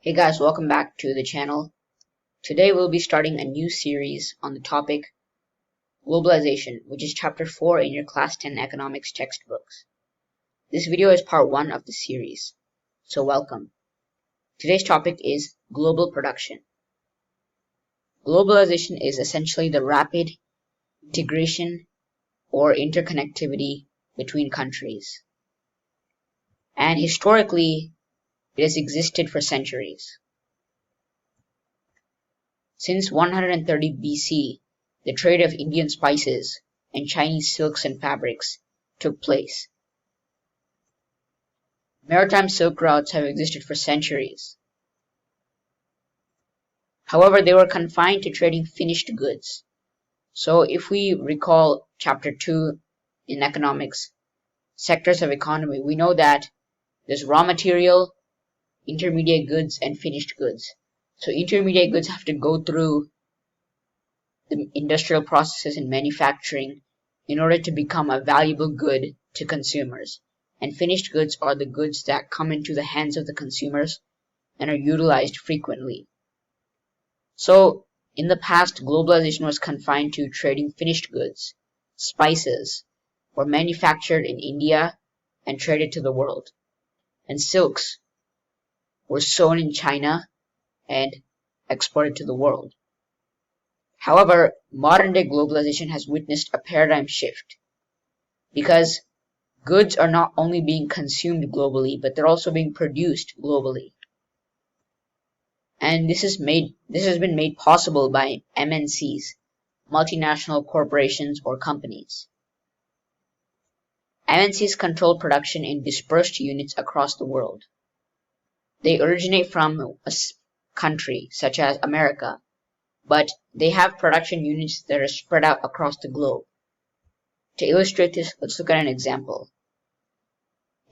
Hey guys, welcome back to the channel. Today we'll be starting a new series on the topic Globalization, which is chapter 4 in your class 10 economics textbooks. This video is part 1 of the series, so welcome. Today's topic is global production. Globalization is essentially the rapid integration or interconnectivity between countries. And historically, it has existed for centuries. Since 130 BC, the trade of Indian spices and Chinese silks and fabrics took place. Maritime silk routes have existed for centuries. However, they were confined to trading finished goods. So if we recall chapter 2 in economics, sectors of economy, we know that there's raw material, intermediate goods, and finished goods. So intermediate goods have to go through the industrial processes in manufacturing in order to become a valuable good to consumers. And finished goods are the goods that come into the hands of the consumers and are utilized frequently. So in the past, globalization was confined to trading finished goods. Spices were manufactured in India and traded to the world. And silks were sewn in China and exported to the world. However, modern-day globalization has witnessed a paradigm shift because goods are not only being consumed globally, but they're also being produced globally. And this has been made possible by MNCs, multinational corporations or companies. MNCs control production in dispersed units across the world. They originate from a country such as America, but they have production units that are spread out across the globe. To illustrate this, let's look at an example.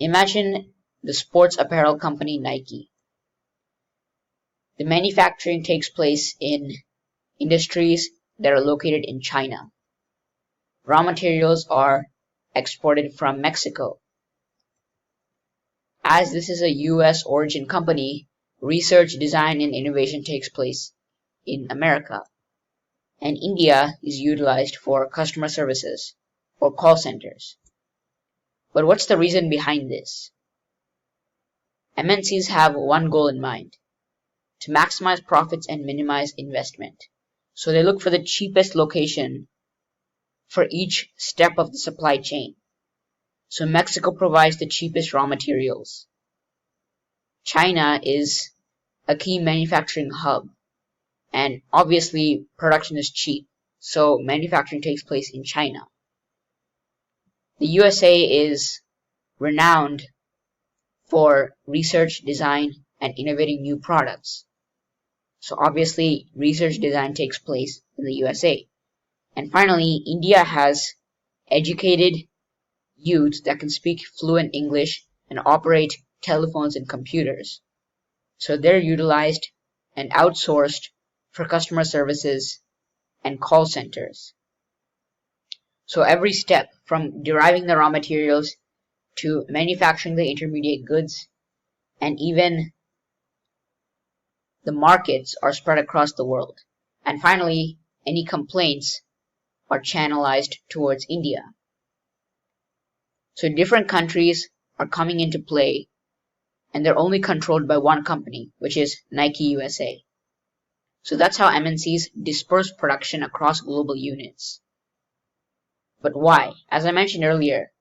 Imagine the sports apparel company Nike. The manufacturing takes place in industries that are located in China. Raw materials are exported from Mexico. As this is a US origin company, research, design, and innovation takes place in America. And India is utilized for customer services or call centers. But what's the reason behind this? MNCs have one goal in mind: to maximize profits and minimize investment. So they look for the cheapest location for each step of the supply chain. So Mexico provides the cheapest raw materials. China is a key manufacturing hub, and obviously production is cheap, so manufacturing takes place in China. The USA is renowned for research, design, and innovating new products. So obviously research design takes place in the USA. And finally, India has educated youth that can speak fluent English and operate telephones and computers. So they're utilized and outsourced for customer services and call centers. So every step from deriving the raw materials to manufacturing the intermediate goods and even the markets are spread across the world. And finally, any complaints are channelized towards India. So different countries are coming into play, and they're only controlled by one company, which is Nike USA. So that's how MNCs disperse production across global units. But why? As I mentioned earlier,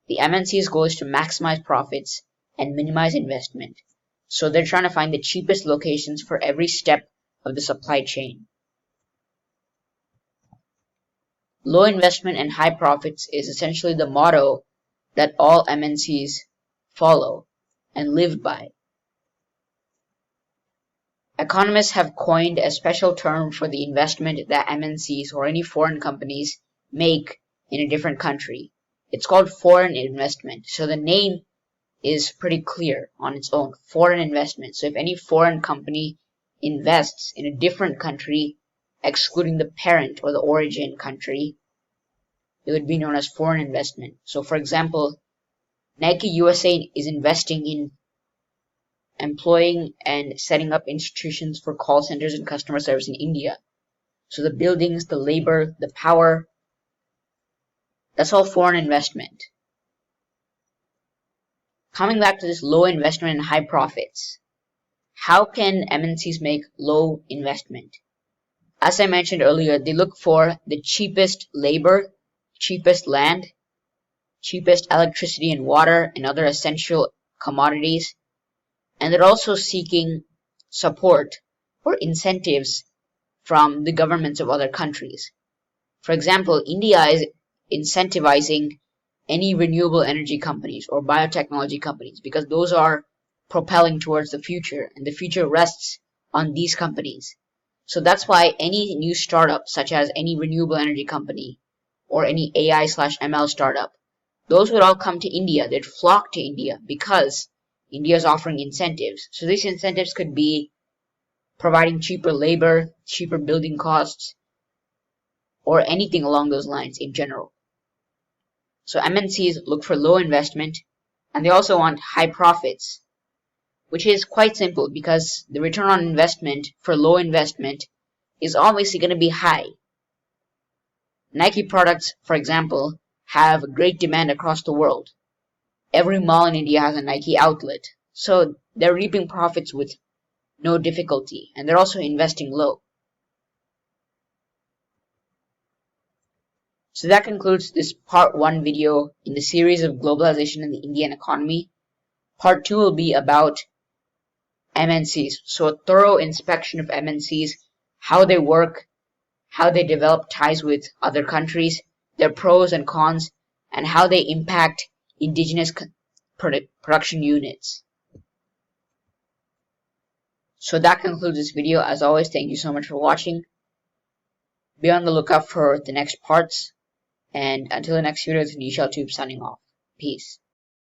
the MNC's goal is to maximize profits and minimize investment. So they're trying to find the cheapest locations for every step of the supply chain. Low investment and high profits is essentially the motto that all MNCs follow and live by. Economists have coined a special term for the investment that MNCs or any foreign companies make in a different country. It's called foreign investment. So the name is pretty clear on its own, foreign investment. So if any foreign company invests in a different country, excluding the parent or the origin country, it would be known as foreign investment. So for example, Nike USA is investing in employing and setting up institutions for call centers and customer service in India. So the buildings, the labor, the power, that's all foreign investment. Coming back to this low investment and high profits, how can MNCs make low investment? As I mentioned earlier, they look for the cheapest labor, cheapest land, cheapest electricity and water and other essential commodities, and they're also seeking support or incentives from the governments of other countries. For example, India is incentivizing any renewable energy companies or biotechnology companies because those are propelling towards the future, and the future rests on these companies. So that's why any new startup, such as any renewable energy company or any AI/ML startup, those would all come to India. They'd flock to India because India is offering incentives. So these incentives could be providing cheaper labor, cheaper building costs, or anything along those lines in general. So MNCs look for low investment, and they also want high profits, which is quite simple because the return on investment for low investment is obviously going to be high. Nike products, for example, have great demand across the world. Every mall in India has a Nike outlet, so they're reaping profits with no difficulty, and they're also investing low. So that concludes this part 1 video in the series of globalization in the Indian economy. Part 2 will be about MNCs, so a thorough inspection of MNCs, how they work, how they develop ties with other countries, their pros and cons, and how they impact indigenous production units. So that concludes this video. As always, thank you so much for watching. Be on the lookout for the next parts. And until the next video, it's Ch.4 signing off. Peace.